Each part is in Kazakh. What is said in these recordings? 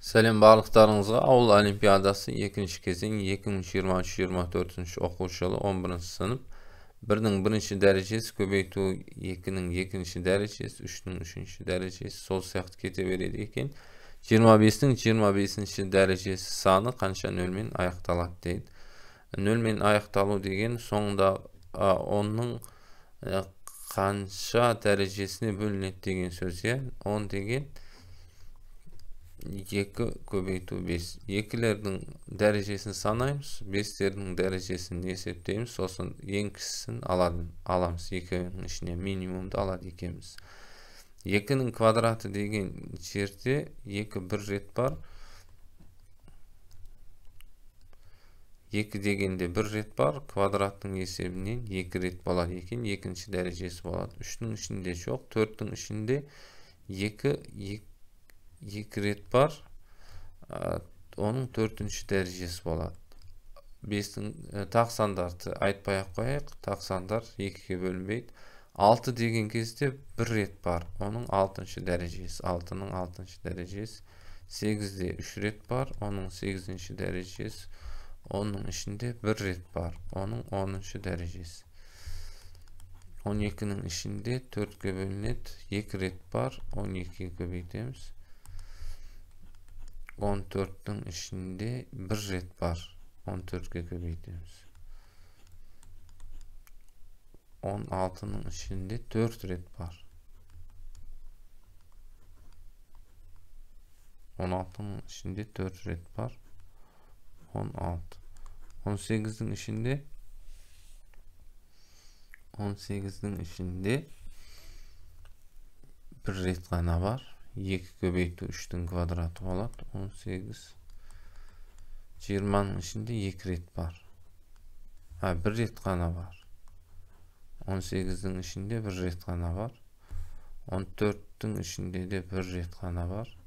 Selam barlıklarınızga Awul Olimpiadası 2-nji keziň 2023-24 okuwçy ýyly 11-nji synyp 1-niň 1-nji derejesi köbeýtүү 2-niň 2-nji derejesi 3-niň 3-nji derejesi sol syakty kete beredi eken 25-niň 25-nji derejesi sany kança nöl menen aýakdalat diýdi. Nöl menen aýakdalyw degen soňda 10-nyň kança derejesine bölünет degen söz ýa. 10 degen 2 köbeýtүү 5. 2'lerden derejesini sanaýmys, 5'lerden derejesini esepleýmiz, sosun en kişisini alamyz. 2'nin içine minimumda alady ekemiz. 2'nin kvadraty degen jerde 2 bir ret bar. 2 degende 1 ret bar, kvadratyň esebinden 2 ret bolady eken, 2-nji derejesi bolady. 3'nün içinde çok, 4'nün içinde 2 ret bar, onun 4-nji derejesi bolady. 5'in tak sandarty aýtpaýak goýaýak, tak sandar 2'ge bölünbeýdi. 6 degen кезде 1 ret bar, onun 6-njy derejesi, 6'nyň 6-njy derejesi. 8'de 3 ret bar, onun 8-nji derejesi. Onun içinde 1 ret bar, onun 10-njy derejesi. 12'nin içinde 4'ge bölünet, 2 ret bar, 12'ge köbeýtemiz. 14'ün içinde 1 ret bar, 14'ge köbeýtemiz. 16'nın içinde 4 ret bar. 16'nın içinde 4 ret bar. 16. 18'in içinde 1 ret gana var. 2 köbeýtүү 3'tün kvadraty bolady. 18. 20'nın içinde 2 ret bar. 1 ret gana var. 18'in içinde 1 ret gana var. 14'tün içinde de 1 ret gana var.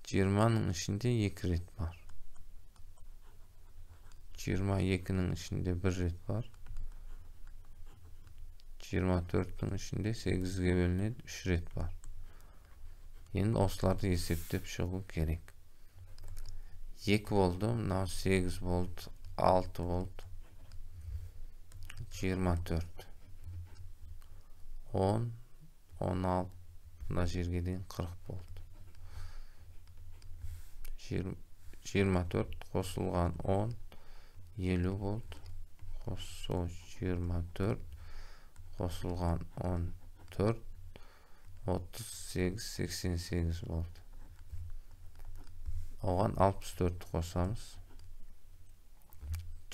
20'nın içinde 2 ret var. 22'nin içinde 1 ret var. 24'ün içinde 8'ge bölünedi 3 ret var. Endi oslарды esepdep çygyp gerek. 2 boldu, 8 boldu, 6 boldu. 24. 10, 16 da jerge deň 40 boldu. 24 kosulgan 10 50 boldu. 24 kosulgan 14 38 88 boldu. Ogan 64 kosamyz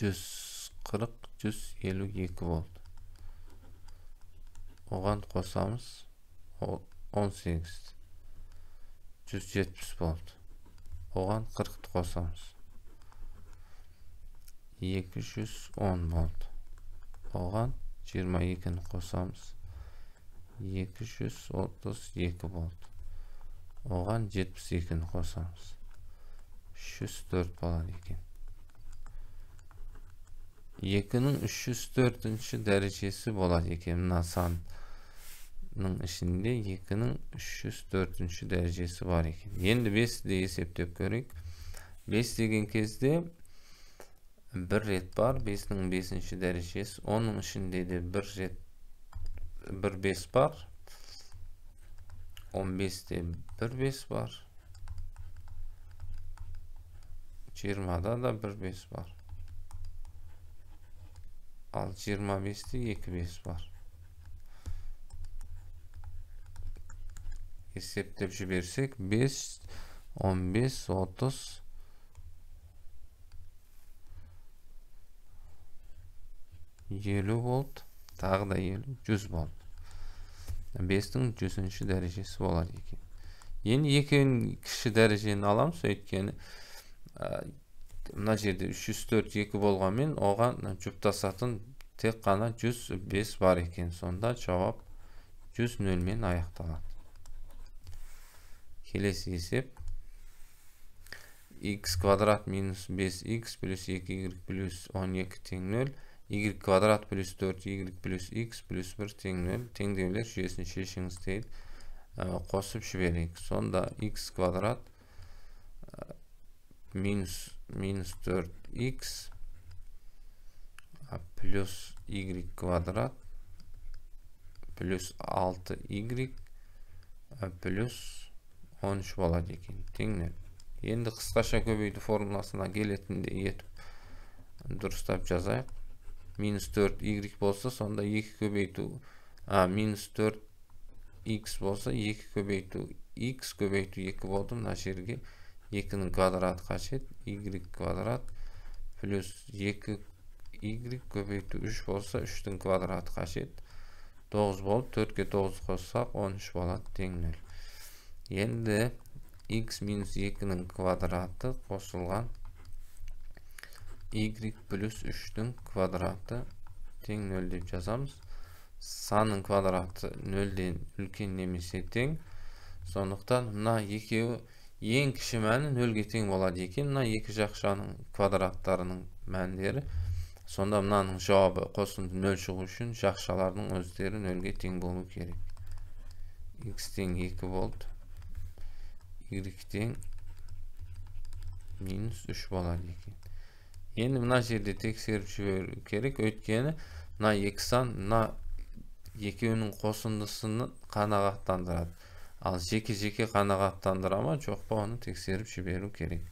140 152 boldu. Ogan kosamyz 18 170 boldu. Ogan 40 kosamyz 210 boldu. Ogan 22'ni kosamyz 232 boldu. Ogan 72'ni kosamyz 304 bolady eken. 2'nin 304-nji derejesi bolady eken. Mına sanyň içinde 2'nin 304-nji derejesi bar eken. Endi 5'de esepdep görek. 5 degen кезде 1 ret bar, 5'niň 5-nji derejesi, 10'nyň içinde de 1 ret 1 5 bar. 15'de 1 5 bar. 20'da da 1 5 bar. 25'de 2 5 bar. Esepdep jibersek 5 15 30 50 boldu. Tagy da 50 100 boldu. 5'niň 100-nji derejesi bolady eken. Endi 2-nji derejeni alamyz, öýtkeni mına jerde 304 2 bolgan men ogan juptasatyn tek gana 105 bar eken. Sonda jogap 100 nöl menen aýakdalat. Kelesi esep x kvadrat minus 5x plus 2y plus 12 teң 0. Y kvadrat plus 4y plus x plus 1 teң 0. Teňdegler jüýesini şeşiňiz diýil. Qo'shib жіберейік. Sonda x kvadrat minus 4x plus y kvadrat plus 6y plus 13 болады екен. Теңнен. Енді қысқаша көбейту формуласына келетіндей етіп дұрыстап жазайық. Minus 4y болса, сонда 2 көбейту minus 4x болса, 2 көбейту x көбейту 2 болды. Мына жерге 2-нің квадраты қашет, y квадрат плюс 2y көбейту 3 болса, 3-нің квадраты қашет. 9 болды, 4-ке 9 қоссақ 13 болады, тең 0. Енді x минус 2-нің квадраты қосылған y плюс 3-нің квадраты тең 0 деп жазамыз. Санның квадраты 0-ден үлкен немесе тең. Сондықтан мына екеуі ең кіші мәні 0-ге тең болады екен. Мына екі жақшаның квадраттарының мәндері. Сонда мынаның жауабы қосынды 0 шығу үшін жақшалардың өздері 0-ге тең болу керек. X тең 2 болды. Y тең минус 3 болады екен. Енді мына жерде тексеріп жіберу керек, өйткені мына екі сан мына екеуінің қосындысыны қанағаттандырады. Ал жеке-жеке қанағаттандыра ма, жоқ па, оны тексеріп жіберу керек.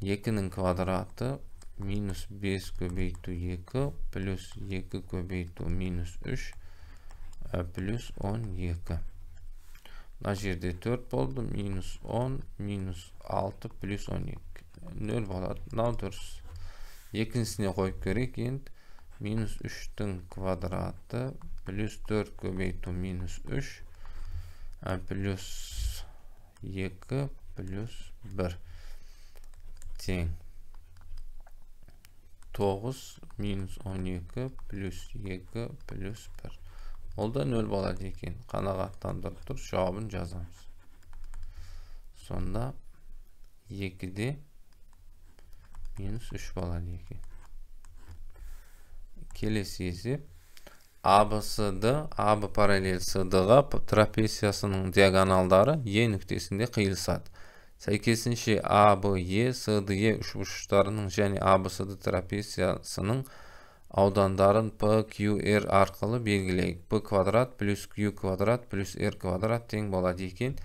2-нің квадраты минус 5 көбейту 2 плюс 2 көбейту минус 3 плюс 12. Мына жерде 4 болды, минус 10, минус 6 плюс 12. 0 болады, мынау дұрыс. Екіншісіне қойып керек, енді минус 3-тің квадраты плюс 4 көбейту минус 3 плюс 2 плюс 1 тең 9 минус 12 плюс 2 плюс 1. Ол да 0 болады екен. Қанағаттандырып тұр, жауабын жазамыз. Сонда 2-де минус 3 болады екен. Келесі есеп. ABCD, AB параллель CD-ға трапециясының диагоналдары E нүктесінде қиылысады. Сәйкесінше ABE, CDE үшбұрыштарының және ABCD трапециясының аудандарын PQR арқылы белгілейік. P квадрат плюс Q квадрат плюс R квадрат тең болады екен.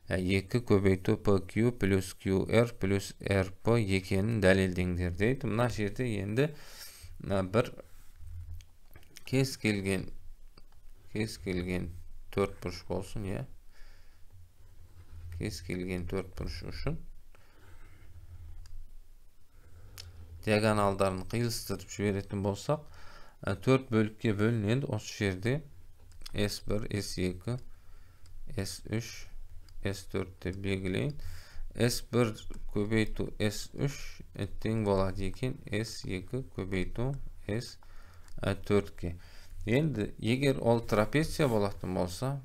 2 көбейту PQ плюс QR плюс RP екенін дәлелдеңдер дейді. Мына жерде енді бір кез келген төртбұрыш болсын, я. Кез келген төртбұрыш үшін диагоналдарын қиылыстырып жіберетін болсақ, 4 бөлікке бөлінеді. Осы жерде S1, S2, S3, S4 деп белгілейін. S1 көбейту S3 тең болады екен S2 көбейту S4-ке. Енді егер ол трапеция болатын болса,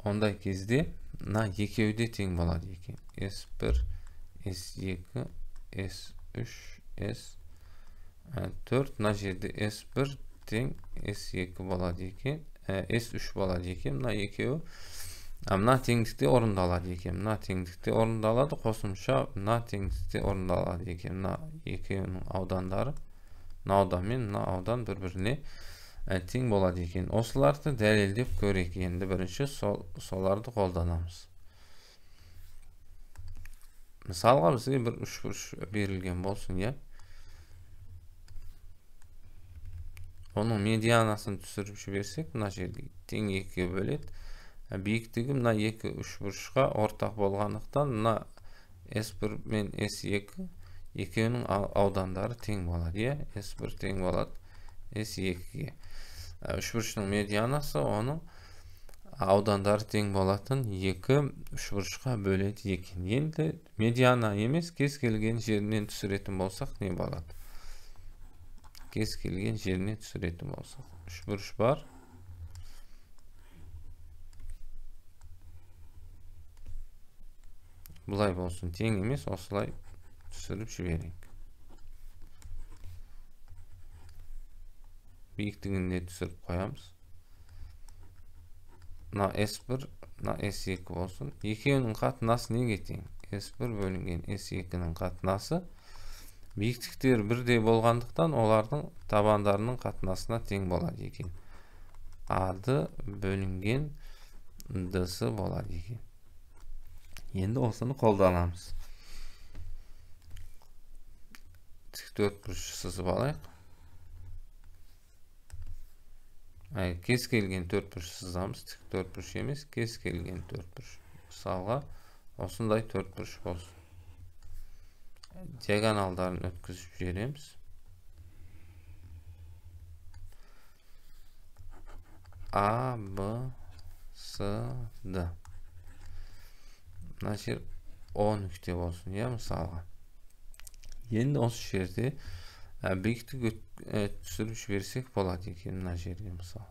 ондай кезде мына екеуі де тең болады екен. S1, S2, S3, S4. Мына жерде S1 тең S2 болады екен. S3 болады екен. Мына екеуі мына теңдікте орындалады екен. Мына теңдікте орындалады, қосымша мына теңдікте орындалады екен. Мына екеуінің аудандары, мына аудан мен мына аудан бір-біріне тең болады екен. Осыларды дәлелдеп көрейік. Енді бірінші соларды қолданамыз. Мысалға бізге бір үшбұрыш берілген болсын, я. Оның медианасын түсіріп жіберсек, мына жерде тең 2-ге бөледі. Биіктігі мына екі үшбұрышқа ортақ болғандықтан, мына S1 мен S2 екеуінің аудандары тең болады, я. S1 тең болады S2-ге. Үшбұрыштың медианасы оның аудандары тең болатын екі үшбұрышқа бөледі екен. Енді медиана емес, кез келген жерінен түсіретін болсақ не болады? Кез келген жеріне түсіретін болсақ, үшбұрыш бар. Бұлай болсын, тең емес, осылай түсіріп жіберейік. Биіктігінде түсіріп қоямыз. Мына S1, мына S2 болсын. Екеуінің қатынасы неге тең? S1 бөлінген S2-нің қатынасы биіктіктер бірдей болғандықтан олардың табандарының қатынасына тең болады екен. A-ды бөлінген D-сы болады екен. Енді осыны қолданамыз. Тіктөртбұрыш сызып алайық. Кез келген төртбұрыш сызамыз, тіктөртбұрыш емес, кез келген төртбұрыш. Мысалға, осындай төртбұрыш болсын. Диагоналдарын өткізіп жібереміз. A, B, S, D. Мына жер O нүкте болсын, мысалға. Енді осы жерде биіктік түсіріп жіберсек болады екен, мына жерге мысалы.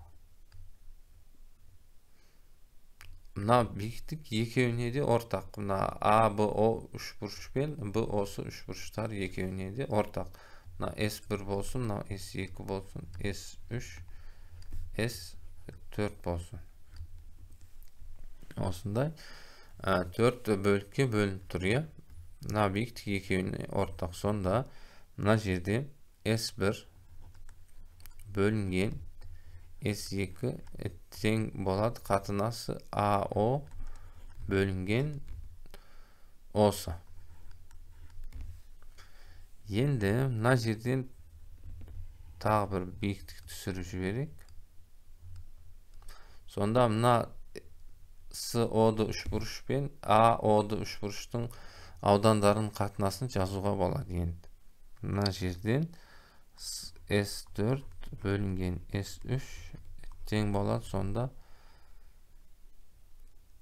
Мына биіктік екеуіне де ортақ. Мына A, B, O үшбұрыш пен B, O-сы үшбұрыштар екеуіне де ортақ. Мына S1 болсын, мына S2 болсын, S3, S4 болсын. Осындай 4 бөлікке бөлініп тұр. Мына биіктік екеуіне ортақ. Сонда мына жерде S1 бөлінген S2 тең болады қатынасы AO бөлінген осы. Енді мына жерден тағы бір биіктік түсіріп жіберейік. Сонда мына SO-ды үшбұрыш пен AO-ды үшбұрыштың аудандарын қатынасын жазуға болады. Енді мына жерден S4 бөлінген S3 тең болады. Сонда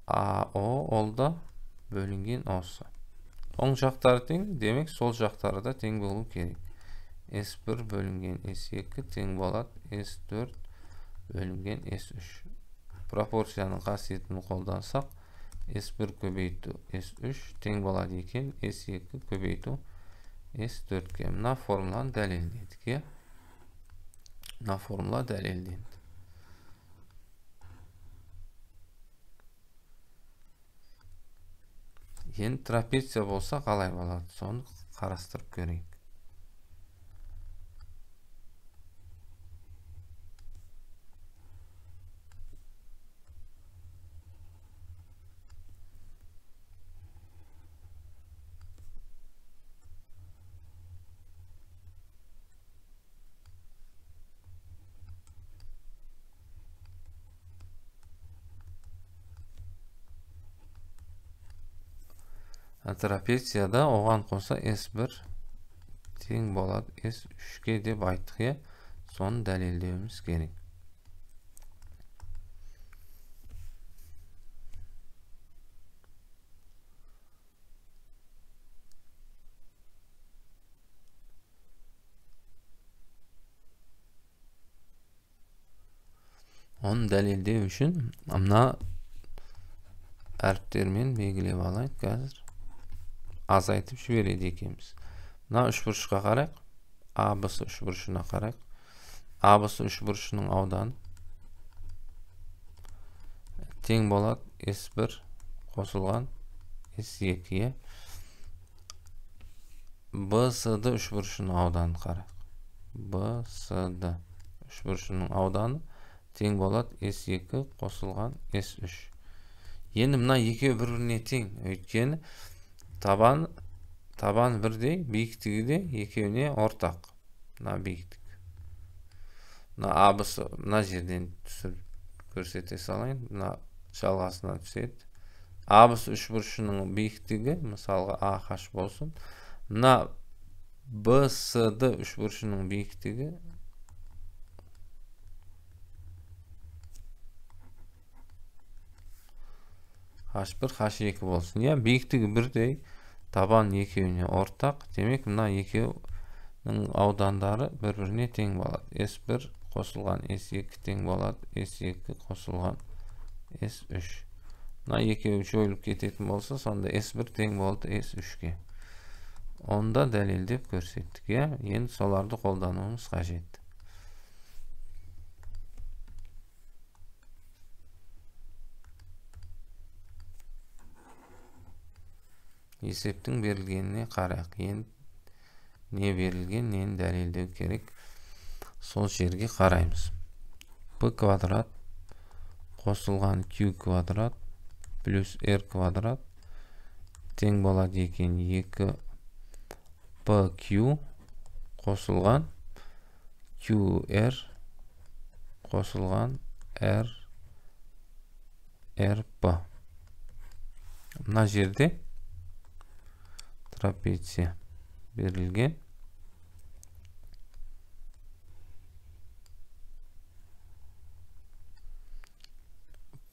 AO олда бөлінген осы. Оң жақтары тең, демек сол жақтары да тең болу керек. S1 бөлінген S2 тең болады. S4 бөлінген S3. Пропорцияның қасиетін қолдансақ, S1 көбейту S3 тең болады екен. S2 көбейту S4-ке. Мына формуланы дәлелдедік. Мына формула дәлелденді. Енді трапеция болса қалай болады? Соны қарастырып көрейік. Трапецияда оған қоса S1 тең болады S3-ке деп айттық. Соны дәлелдеуіміз керек. Оны дәлелдеу үшін мына әріптермен белгілеп алайық. Қазір азайтып жібереді екенбіз. Мына үшбұрышқа қарайық. ABC үшбұрышына қарайық. ABC үшбұрышының ауданы тең болады S1 қосылған S2-ге. BCD үшбұрышының ауданы қарайық. BCD үшбұрышының ауданы тең болады S2 қосылған S3. Енді мына екеуі бір-біріне тең. Өйткені табан бірдей, биіктігі де екеуіне ортақ. Мына биіктік. Мына ABC мына жерден түсіріп көрсете салайын. Мына жалғасына түседі. ABC үшбұрышының биіктігі, мысалға AH болсын. Мына BCD үшбұрышының биіктігі H1, H2 болсын. Биіктігі бірдей, табан екеуіне ортақ. Демек, мына екеуінің аудандары бір-біріне тең болады. S1 қосылған S2 тең болады. S2 қосылған S3. Mına 2 joyulup ketетін bolsa, sonda S1 teң boldu S3'ge. Onda dalildep көрсеттік, ya. Endi solardy koldanmamız kajet. Eseptin berilgenine qaraq. Endi ne berilgen, neni dalildew kerek? Sol жерге qaraymiz. P kvadrat qo'shilgan Q kvadrat plus R kvadrat teң bo'ladi ekan 2 PQ qo'shilgan QR qo'shilgan RP. Mına jerde trapeziya berilgen.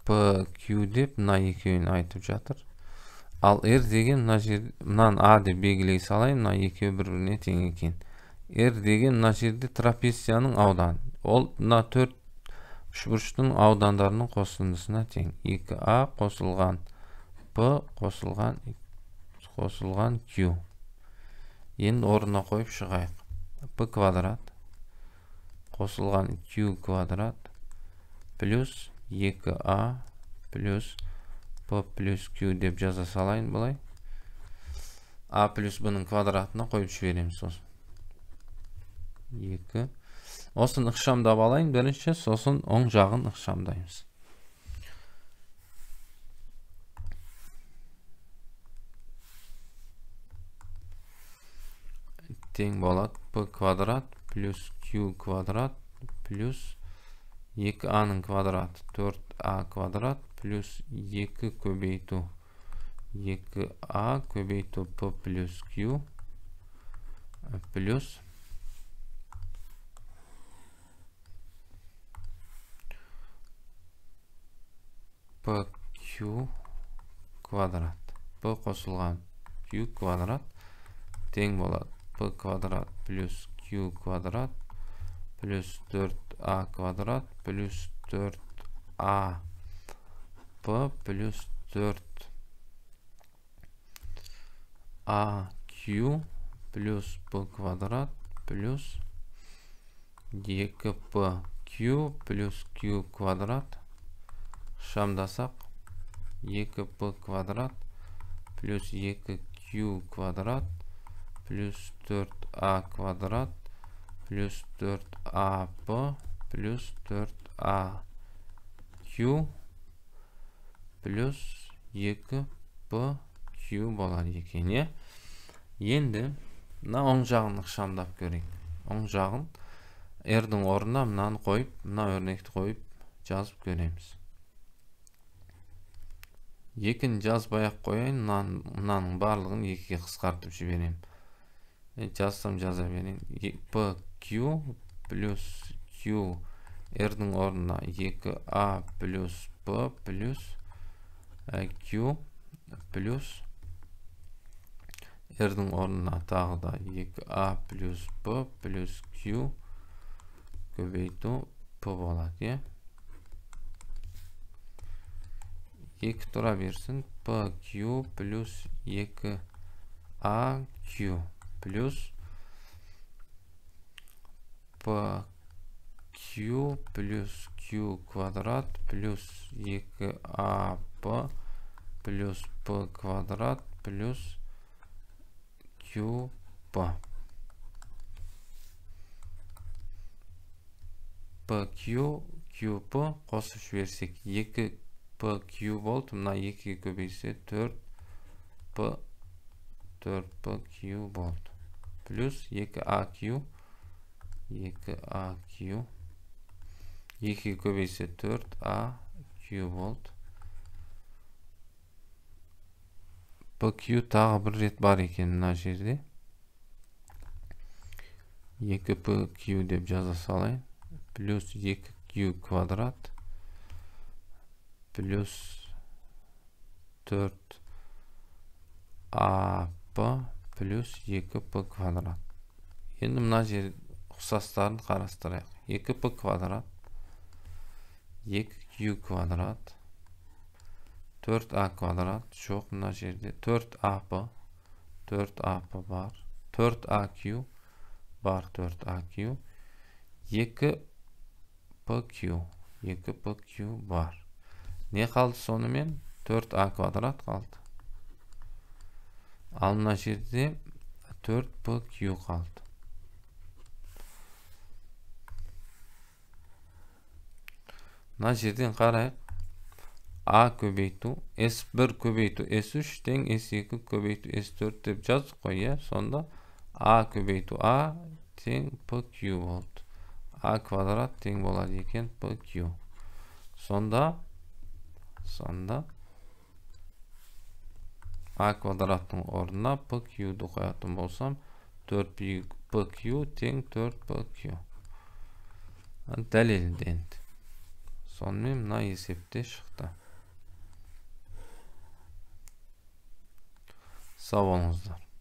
PQ dep mına eköwünü aytyp жатыр. Al R degen mına jerde mынан A dep belgiley salayın, mına eköw bir-birine teң eкен. R degen mına jerde trapeziyanın audany. Ol mına 4 üçburçtun audanlarının qo'shindisine teң. 2A qo'shilgan P qo'shilgan Q. Endi o'rnuna qo'yib chiqayıq. P kvadrat qo'shilgan Q kvadrat plus 2A plus P plus Q deb jaza salayın bulay. A plus B'nin kvadratına qo'yib жиберemiz so'sin. 2. Osun ıqşamdap alayın birinchi, so'sin o'ng jag'ын ıqşamdaymiz. Teң bo'ladi P kvadrat plus Q kvadrat plus 2A'nın kvadrati 4A kvadrat plus 2 көбейту 2A көбейту P plus Q plus PQ kvadrat. P qo'shilgan Q kvadrat teң bo'ladi P kvadrat plus Q kvadrat plus 4A kvadrat plus 4A P plus 4AQ plus P kvadrat plus 2PQ plus Q kvadrat şamdasak 2P kvadrat plus 2Q kvadrat plus 4A kvadrat plus 4AP plus 4AQ plus 2PQ bo'ladi ekan, ya. Endi mına o'ng jag'ını ıqşamdap göreyik. O'ng jag'ın R'nin o'rnuna mınany qo'yib, mına örnekni qo'yib жазып göremiz. Екін жазбай-ақ қояйын, мынаның барлығын 2-ге қысқартып жіберем. Жазсам жаза берейін. PQ плюс Q R'ның орнына 2A плюс P плюс Q плюс R'ның орнына тағы да 2A плюс P плюс Q көбейту P болады, ya. 2 tura versin. PQ plus 2AQ plus PQ plus Q kvadrat plus 2AP plus P kvadrat plus QP. PQ QP qo'shib jibirsak 2 PQ volt, mına 2 köbeyse 4PQ volt plus 2AQ 2 köbeyse 4AQ volt. PQ tağı bir ret var ekan mına jerde. 2PQ deb jaza salayın. Plus 2Q kvadrat plus 4AP plus 2P kvadrat. Endi mına yer uqsastарын qarastırayıq. 2P kvadrat 2Q kvadrat 4a kvadrat çok mına жерде 4ap 4ap var. 4aq var 4aq 2pq 2pq var. Ne kaldı sonымен 4a kvadrat kaldı. Al mına жерде 4pq kaldı. Mına жерден qarayıq. A köbeytü S1 köbeytü S3 teң S2 köbeytü S4 dep жаздық қой, ya. Sonda A köbeytü A teң PQ oldu. A kvadrat teң болады екен PQ. Sonda A kvadrattың орнына PQ'ды қоятын болсам 4PQ тең 4PQ. Дәлелденді. Сонымен мына есепте шықты. Sağ olunuzlar.